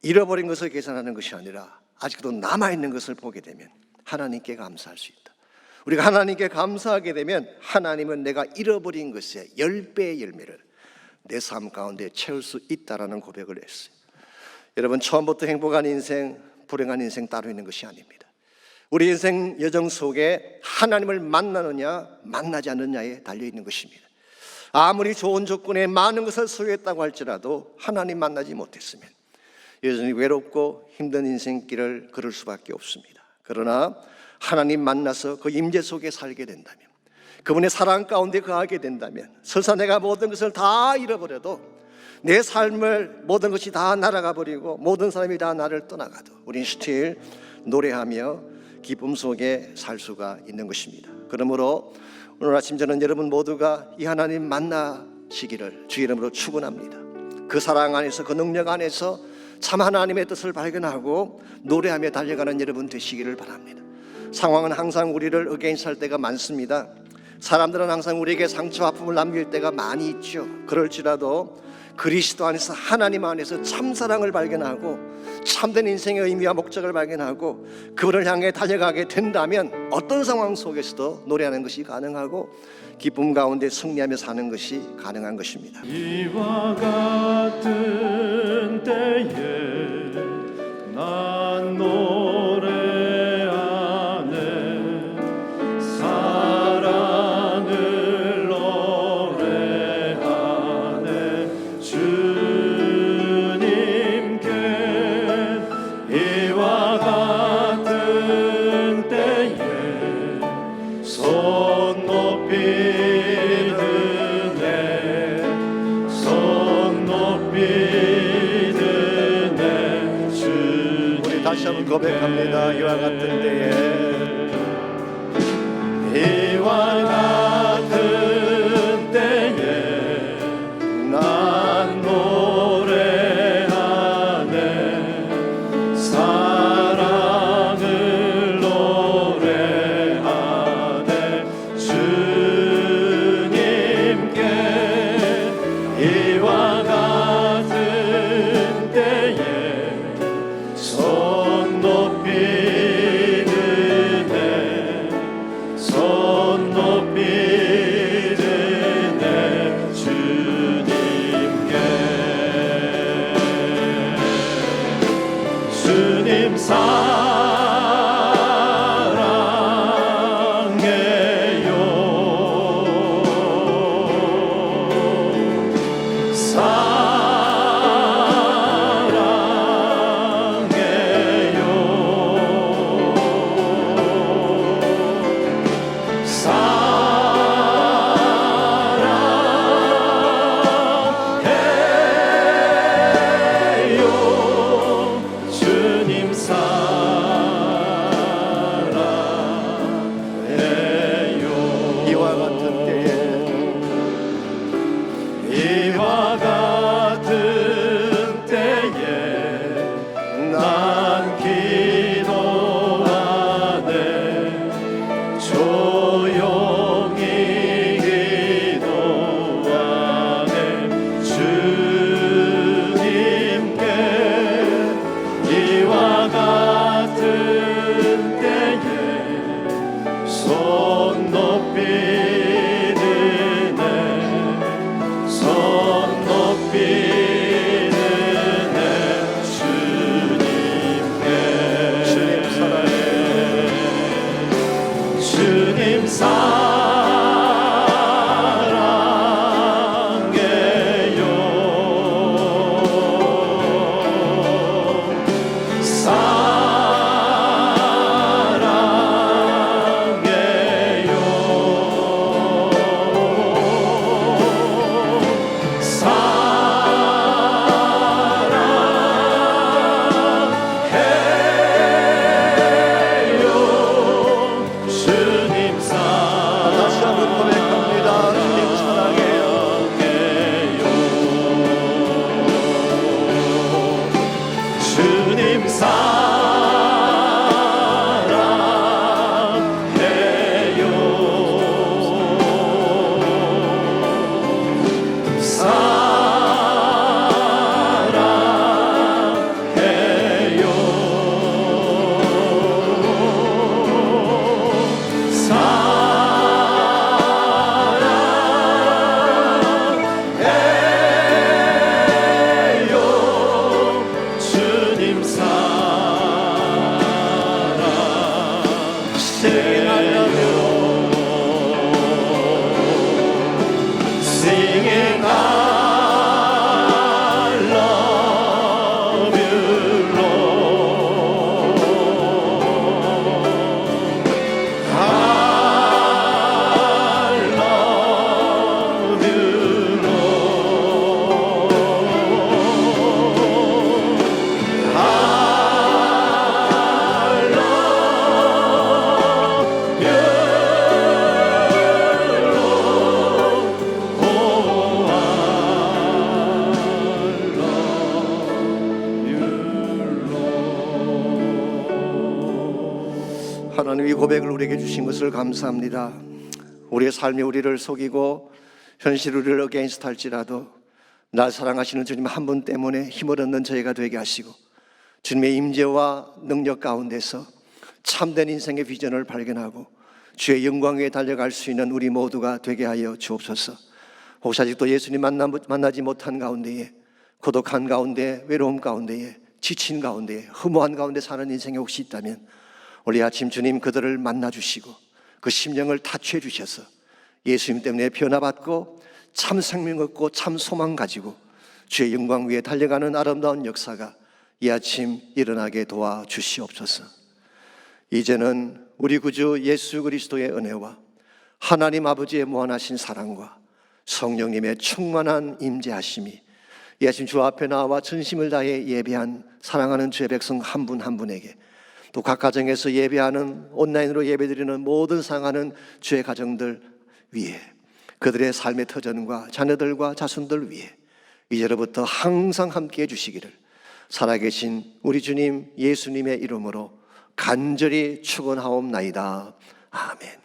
잃어버린 것을 계산하는 것이 아니라 아직도 남아있는 것을 보게 되면 하나님께 감사할 수 있다. 우리가 하나님께 감사하게 되면 하나님은 내가 잃어버린 것의 10배의 열매를 내 삶 가운데 채울 수 있다라는 고백을 했어요. 여러분, 처음부터 행복한 인생, 불행한 인생 따로 있는 것이 아닙니다. 우리 인생 여정 속에 하나님을 만나느냐 만나지 않느냐에 달려있는 것입니다. 아무리 좋은 조건에 많은 것을 소유했다고 할지라도 하나님 만나지 못했으면 여전히 외롭고 힘든 인생길을 걸을 수밖에 없습니다. 그러나 하나님 만나서 그 임재 속에 살게 된다면, 그분의 사랑 가운데 거하게 된다면, 설사 내가 모든 것을 다 잃어버려도 내 삶을 모든 것이 다 날아가 버리고 모든 사람이 다 나를 떠나가도 우린 스틸 노래하며 기쁨 속에 살 수가 있는 것입니다. 그러므로 오늘 아침 저는 여러분 모두가 이 하나님 만나시기를 주 이름으로 축원합니다. 그 사랑 안에서, 그 능력 안에서 참 하나님의 뜻을 발견하고 노래하며 달려가는 여러분 되시기를 바랍니다. 상황은 항상 우리를 어게인스할 때가 많습니다. 사람들은 항상 우리에게 상처 아픔을 남길 때가 많이 있죠. 그럴지라도 그리스도 안에서, 하나님 안에서 참사랑을 발견하고 참된 인생의 의미와 목적을 발견하고 그분을 향해 달려가게 된다면 어떤 상황 속에서도 노래하는 것이 가능하고 기쁨 가운데 승리하며 사는 것이 가능한 것입니다. 이와 같은 때에 난 노래하네 사랑을 노래하네 주님께 이와 같은 때에 손 높이 드네 손 높이 드네 주님. 우리 다시 한번 고백합니다. 이와 같은 때에 이와 같은 때에 난 노래하네 하나님, 이 고백을 우리에게 주신 것을 감사합니다. 우리의 삶이 우리를 속이고 현실이 우리를 어게인스트 할지라도 날 사랑하시는 주님 한 분 때문에 힘을 얻는 저희가 되게 하시고 주님의 임재와 능력 가운데서 참된 인생의 비전을 발견하고 주의 영광 위에 달려갈 수 있는 우리 모두가 되게 하여 주옵소서. 혹시 아직도 예수님 만나지 못한 가운데에, 고독한 가운데, 외로움 가운데에, 지친 가운데, 허무한 가운데 사는 인생이 혹시 있다면 오늘 아침 주님 그들을 만나주시고 그 심령을 타취해 주셔서 예수님 때문에 변화받고 참 생명 얻고 참 소망 가지고 주의 영광 위에 달려가는 아름다운 역사가 이 아침 일어나게 도와주시옵소서. 이제는 우리 구주 예수 그리스도의 은혜와 하나님 아버지의 무한하신 사랑과 성령님의 충만한 임재하심이 이 아침 주 앞에 나와 전심을 다해 예배한 사랑하는 주의 백성 한 분 한 분에게, 또 각 가정에서 예배하는, 온라인으로 예배드리는 모든 사랑하는 주의 가정들 위에, 그들의 삶의 터전과 자녀들과 자손들 위에 이제로부터 항상 함께해 주시기를 살아계신 우리 주님 예수님의 이름으로 간절히 축원하옵나이다. 아멘.